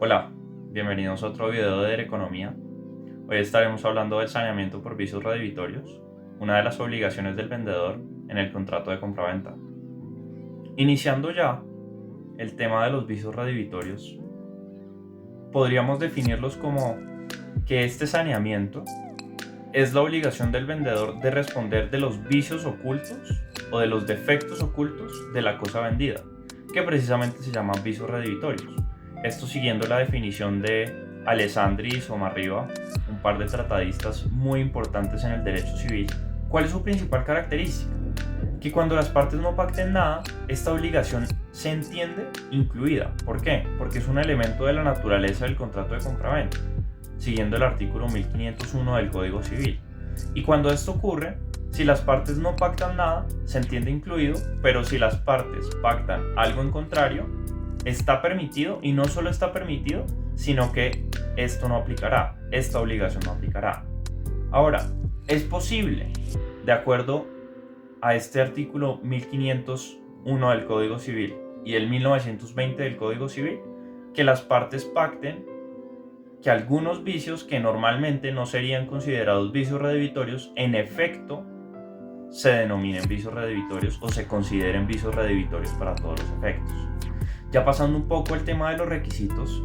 Hola, bienvenidos a otro video de Economía. Hoy estaremos hablando del saneamiento por vicios redditorios, una de las obligaciones del vendedor en el contrato de compraventa. Iniciando ya el tema de los vicios redditorios, podríamos definirlos como que este saneamiento es la obligación del vendedor de responder de los vicios ocultos o de los defectos ocultos de la cosa vendida, que precisamente se llaman vicios redditorios. Esto siguiendo la definición de Alessandri y Somarriba, un par de tratadistas muy importantes en el derecho civil. ¿Cuál es su principal característica? Que cuando las partes no pacten nada, esta obligación se entiende incluida. ¿Por qué? Porque es un elemento de la naturaleza del contrato de compraventa, siguiendo el artículo 1501 del Código Civil. Y cuando esto ocurre, si las partes no pactan nada, se entiende incluido, pero si las partes pactan algo en contrario, está permitido, y no solo está permitido, sino que esto no aplicará, esta obligación no aplicará. Ahora, es posible, de acuerdo a este artículo 1501 del Código Civil y el 1920 del Código Civil, que las partes pacten que algunos vicios que normalmente no serían considerados vicios redditorios, en efecto, se denominen vicios redditorios o se consideren vicios redditorios para todos los efectos. Ya pasando un poco el tema de los requisitos,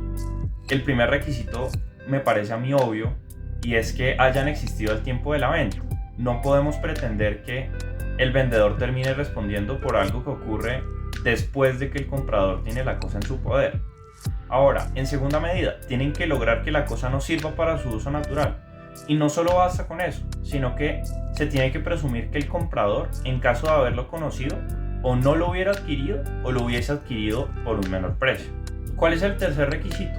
el primer requisito me parece a mí obvio, y es que hayan existido al tiempo de la venta. No podemos pretender que el vendedor termine respondiendo por algo que ocurre después de que el comprador tiene la cosa en su poder. Ahora, en segunda medida, tienen que lograr que la cosa no sirva para su uso natural. Y no solo basta con eso, sino que se tiene que presumir que el comprador, en caso de haberlo conocido, o no lo hubiera adquirido o lo hubiese adquirido por un menor precio. ¿Cuál es el tercer requisito?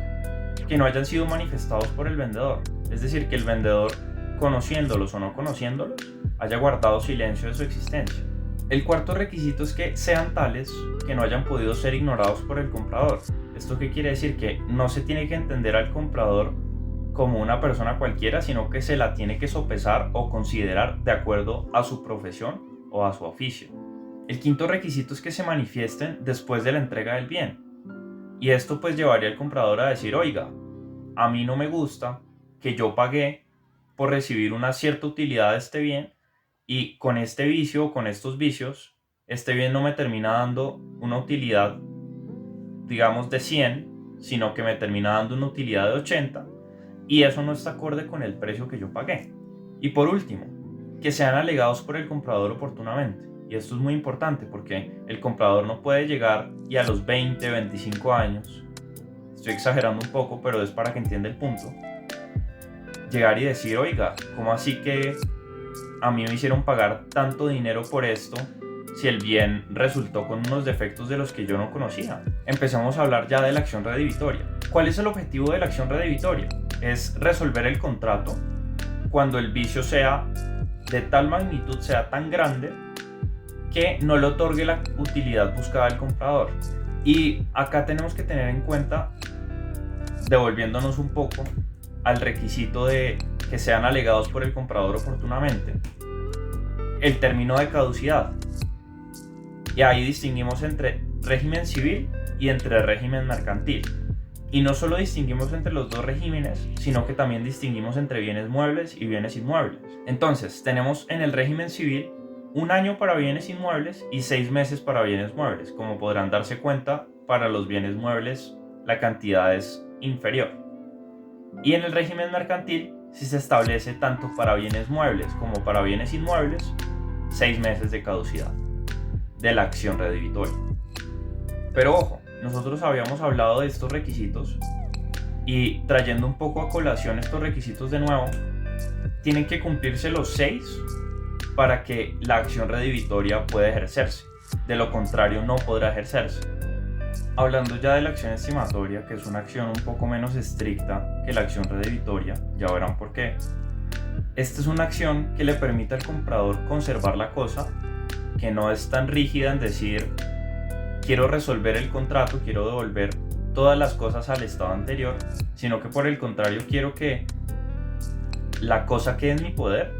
Que no hayan sido manifestados por el vendedor. Es decir, que el vendedor, conociéndolos o no conociéndolos, haya guardado silencio de su existencia. El cuarto requisito es que sean tales que no hayan podido ser ignorados por el comprador. ¿Esto qué quiere decir? Que no se tiene que entender al comprador como una persona cualquiera, sino que se la tiene que sopesar o considerar de acuerdo a su profesión o a su oficio. El quinto requisito es que se manifiesten después de la entrega del bien. Y esto pues llevaría al comprador a decir: oiga, a mí no me gusta que yo pagué por recibir una cierta utilidad de este bien, y con este vicio o con estos vicios, este bien no me termina dando una utilidad, digamos, de 100, sino que me termina dando una utilidad de 80, y eso no está acorde con el precio que yo pagué. Y por último, que sean alegados por el comprador oportunamente. Y esto es muy importante porque el comprador no puede llegar y a los 20, 25 años, estoy exagerando un poco, pero es para que entienda el punto, llegar y decir: oiga, ¿cómo así que a mí me hicieron pagar tanto dinero por esto si el bien resultó con unos defectos de los que yo no conocía? Empezamos a hablar ya de la acción redivitoria. ¿Cuál es el objetivo de la acción redivitoria? Es resolver el contrato cuando el vicio sea de tal magnitud, sea tan grande, que no le otorgue la utilidad buscada al comprador. Y acá tenemos que tener en cuenta, devolviéndonos un poco al requisito de que sean alegados por el comprador oportunamente, el término de caducidad. Y ahí distinguimos entre régimen civil y entre régimen mercantil. Y no solo distinguimos entre los dos regímenes, sino que también distinguimos entre bienes muebles y bienes inmuebles. Entonces, tenemos en el régimen civil 1 año para bienes inmuebles y 6 meses para bienes muebles. Como podrán darse cuenta, para los bienes muebles la cantidad es inferior. Y en el régimen mercantil, si se establece tanto para bienes muebles como para bienes inmuebles, 6 meses de caducidad de la acción redivitoria. Pero ojo, nosotros habíamos hablado de estos requisitos, y trayendo un poco a colación estos requisitos de nuevo, tienen que cumplirse los 6 para que la acción redivitoria pueda ejercerse. De lo contrario, no podrá ejercerse. Hablando ya de la acción estimatoria, que es una acción un poco menos estricta que la acción redivitoria, ya verán por qué. Esta es una acción que le permite al comprador conservar la cosa, que no es tan rígida en decir: quiero resolver el contrato, quiero devolver todas las cosas al estado anterior, sino que por el contrario quiero que la cosa quede en mi poder,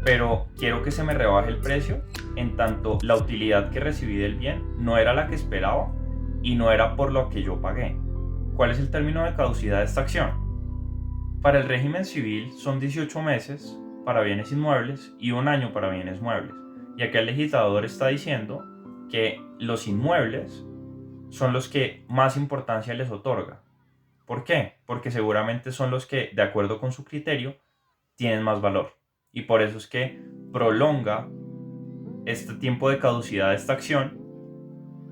pero quiero que se me rebaje el precio, en tanto la utilidad que recibí del bien no era la que esperaba y no era por lo que yo pagué. ¿cuál es el término de caducidad de esta acción? Para el régimen civil son 18 meses para bienes inmuebles y 1 año para bienes muebles. Y aquí el legislador está diciendo que los inmuebles son los que más importancia les otorga. ¿Por qué? Porque seguramente son los que, de acuerdo con su criterio, tienen más valor. Y por eso es que prolonga este tiempo de caducidad de esta acción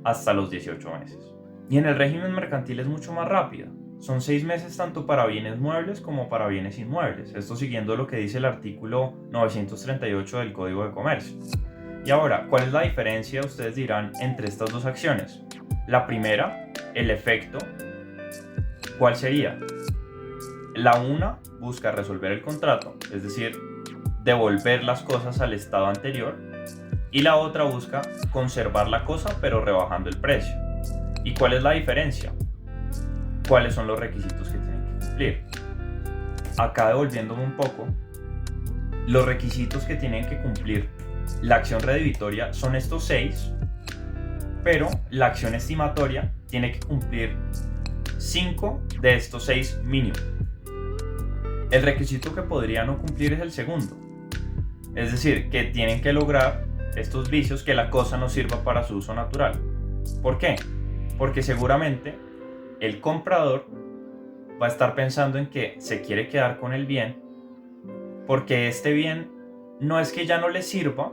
hasta los 18 meses. Y en el régimen mercantil es mucho más rápida. Son 6 meses tanto para bienes muebles como para bienes inmuebles. Esto siguiendo lo que dice el artículo 938 del Código de Comercio. Y ahora, ¿cuál es la diferencia, ustedes dirán, entre estas dos acciones? La primera, el efecto. ¿Cuál sería? La una busca resolver el contrato, es decir, devolver las cosas al estado anterior. Y la otra busca conservar la cosa pero rebajando el precio. ¿Y cuál es la diferencia? ¿Cuáles son los requisitos que tienen que cumplir? Acá, devolviéndome un poco, los requisitos que tienen que cumplir la acción redebitoria son estos 6, pero la acción estimatoria tiene que cumplir 5 de estos 6 mínimo. El requisito que podría no cumplir es el segundo, es decir, que tienen que lograr estos vicios, que la cosa no sirva para su uso natural. ¿Por qué? Porque seguramente el comprador va a estar pensando en que se quiere quedar con el bien, porque este bien no es que ya no le sirva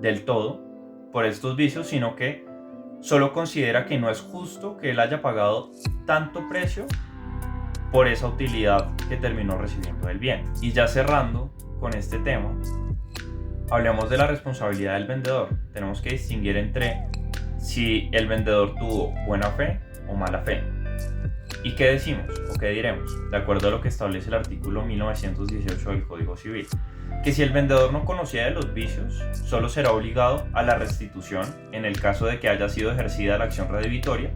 del todo por estos vicios, sino que solo considera que no es justo que él haya pagado tanto precio por esa utilidad que terminó recibiendo del bien. Y ya cerrando con este tema, hablemos de la responsabilidad del vendedor. Tenemos que distinguir entre si el vendedor tuvo buena fe o mala fe. ¿Y qué decimos o qué diremos? De acuerdo a lo que establece el artículo 1918 del Código Civil, que si el vendedor no conocía de los vicios, solo será obligado a la restitución en el caso de que haya sido ejercida la acción redebitoria,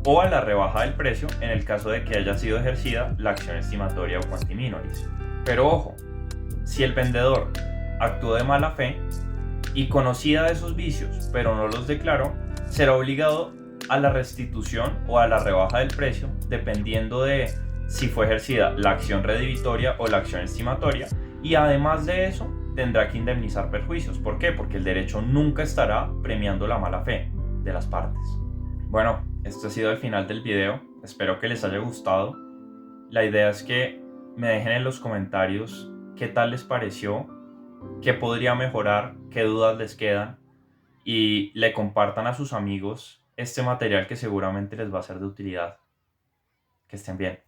o a la rebaja del precio en el caso de que haya sido ejercida la acción estimatoria o quanti minoris. Pero ojo, si el vendedor actuó de mala fe y conocía de esos vicios pero no los declaró, será obligado a la restitución o a la rebaja del precio, dependiendo de si fue ejercida la acción redebitoria o la acción estimatoria, y además de eso tendrá que indemnizar perjuicios. ¿Por qué? Porque el derecho nunca estará premiando la mala fe de las partes. Bueno, esto ha sido el final del video, espero que les haya gustado. La idea es que me dejen en los comentarios qué tal les pareció, qué podría mejorar, qué dudas les quedan, y le compartan a sus amigos este material que seguramente les va a ser de utilidad. Que estén bien.